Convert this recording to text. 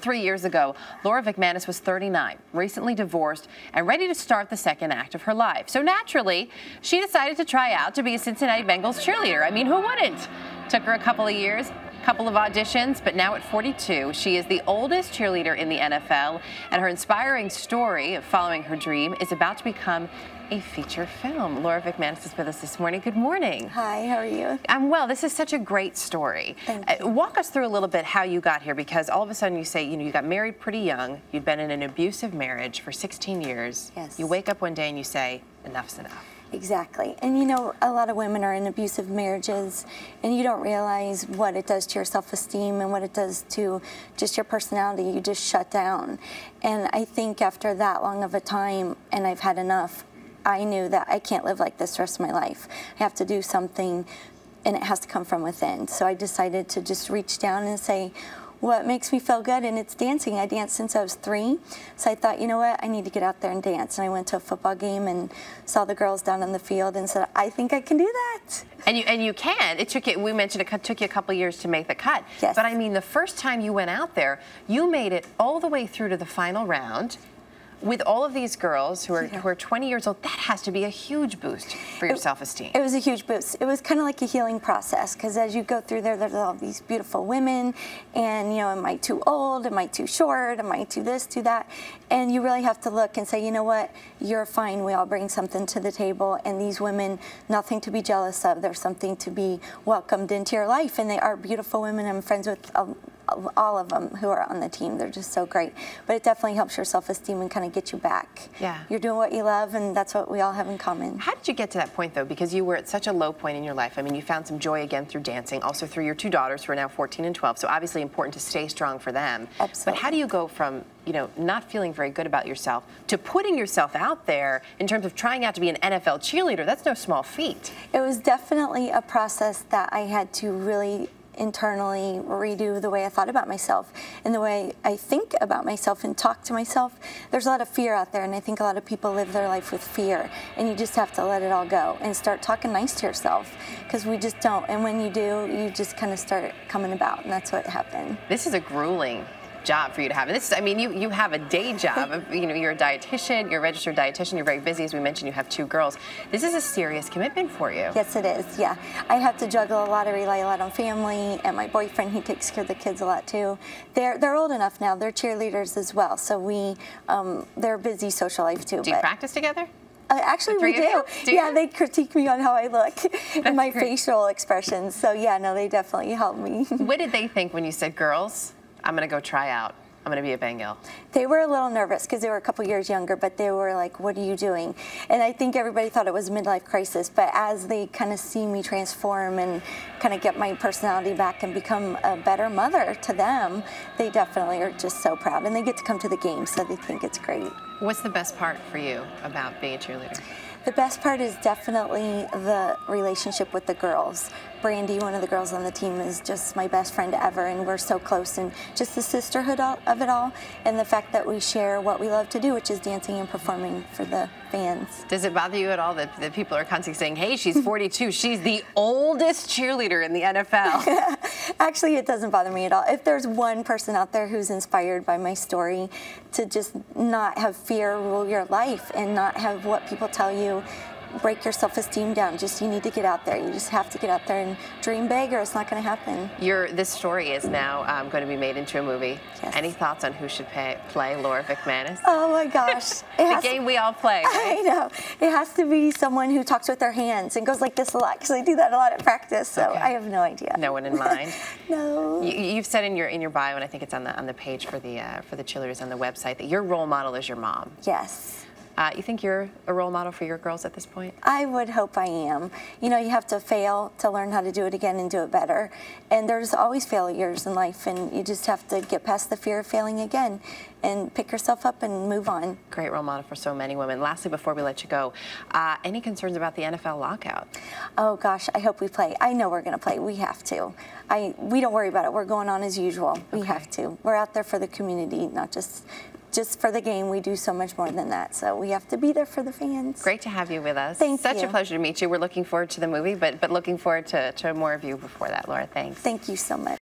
3 years ago, Laura Vikmanis was 39, recently divorced, and ready to start the second act of her life. So naturally, she decided to try out to be a Cincinnati Bengals cheerleader. I mean, who wouldn't? Took her a couple of years, couple of auditions, but now at 42, she is the oldest cheerleader in the NFL, and her inspiring story of following her dream is about to become a feature film. Laura Vikmanis is with us this morning. Good morning. Hi, how are you? I'm well. This is such a great story. Thank you. Walk us through a little bit how you got here, because all of a sudden you say, you got married pretty young. You'd been in an abusive marriage for 16 years. Yes. You wake up one day and you say, enough's enough. Exactly. And you know, a lot of women are in abusive marriages and you don't realize what it does to your self-esteem and what it does to just your personality. You just shut down. And I think after that long of a time, and I've had enough, I knew that I can't live like this the rest of my life. I have to do something, and it has to come from within. So I decided to just reach down and say, what makes me feel good? And it's dancing. I danced since I was 3. So I thought, you know what, I need to get out there and dance. And I went to a football game and saw the girls down on the field and said, I think I can do that. And you can. It took you, we mentioned it took you a couple years to make the cut. Yes. But I mean, the first time you went out there, you made it all the way through to the final round. With all of these girls who are 20 years old, that has to be a huge boost for your self-esteem. It was a huge boost. It was kind of like a healing process, because as you go through there, there's all these beautiful women, and you know, am I too old? Am I too short? Am I too this, too that? And you really have to look and say, you know what? You're fine. We all bring something to the table, and these women, nothing to be jealous of. There's something to be welcomed into your life, and they are beautiful women. I'm friends with all of them who are on the team. They're just so great. But it definitely helps your self-esteem and kind of get you back. Yeah. You're doing what you love, and that's what we all have in common. How did you get to that point, though? Because you were at such a low point in your life. I mean, you found some joy again through dancing, also through your 2 daughters who are now 14 and 12, so obviously important to stay strong for them. Absolutely. But how do you go from, you know, not feeling very good about yourself to putting yourself out there in terms of trying out to be an NFL cheerleader? That's no small feat. It was definitely a process that I had to really internally redo the way I thought about myself and the way I think about myself and talk to myself. There's a lot of fear out there, and I think a lot of people live their life with fear, and you just have to let it all go and start talking nice to yourself, because we just don't. And when you do, you just kind of start coming about, and that's what happened. This is a grueling job for you to have. And this is, I mean, you have a day job. You know, you're a dietitian, you're a registered dietitian, you're very busy. As we mentioned, you have 2 girls. This is a serious commitment for you. Yes, it is, yeah. I have to juggle a lot, I rely a lot on family, and my boyfriend, he takes care of the kids a lot too. They're old enough now, they're cheerleaders as well, so they're busy social life too. Do you practice together? Actually, we do. Yeah, they critique me on how I look and my facial expressions. So yeah, no, they definitely help me. What did they think when you said, girls, I'm going to go try out, I'm going to be a Bengal? They were a little nervous because they were a couple years younger, but they were like, what are you doing? And I think everybody thought it was a midlife crisis, but as they kind of see me transform and kind of get my personality back and become a better mother to them, they definitely are just so proud. And they get to come to the games, so they think it's great. What's the best part for you about being a cheerleader? The best part is definitely the relationship with the girls. Brandy, one of the girls on the team, is just my best friend ever, and we're so close, and just the sisterhood of it all, and the fact that we share what we love to do, which is dancing and performing for the fans. Does it bother you at all that people are constantly saying, hey, she's 42, she's the oldest cheerleader in the NFL? Actually, it doesn't bother me at all. If there's one person out there who's inspired by my story to just not have fear rule your life and not have what people tell you break your self-esteem down, you need to get out there. You just have to get out there and dream big, or it's not going to happen. This story is now going to be made into a movie. Yes. Any thoughts on who should play Laura Vikmanis? Oh my gosh. The game we all play, right? I know. It has to be someone who talks with their hands and goes like this a lot, because I do that a lot at practice, so okay. I have no idea. No one in mind? No. You've said in your bio, and I think it's on the page for the cheerleaders on the website, that your role model is your mom. Yes. You think you're a role model for your girls at this point? I would hope I am. You know, you have to fail to learn how to do it again and do it better. And there's always failures in life, and you just have to get past the fear of failing again and pick yourself up and move on. Great role model for so many women. Lastly, before we let you go, any concerns about the NFL lockout? Oh gosh, I hope we play. I know we're going to play. We have to. We don't worry about it. We're going on as usual. We have to. We're out there for the community, not just for the game. We do so much more than that, so we have to be there for the fans. Great to have you with us. Thank you. Such a pleasure to meet you. We're looking forward to the movie, but looking forward to more of you before that, Laura. Thanks. Thank you so much.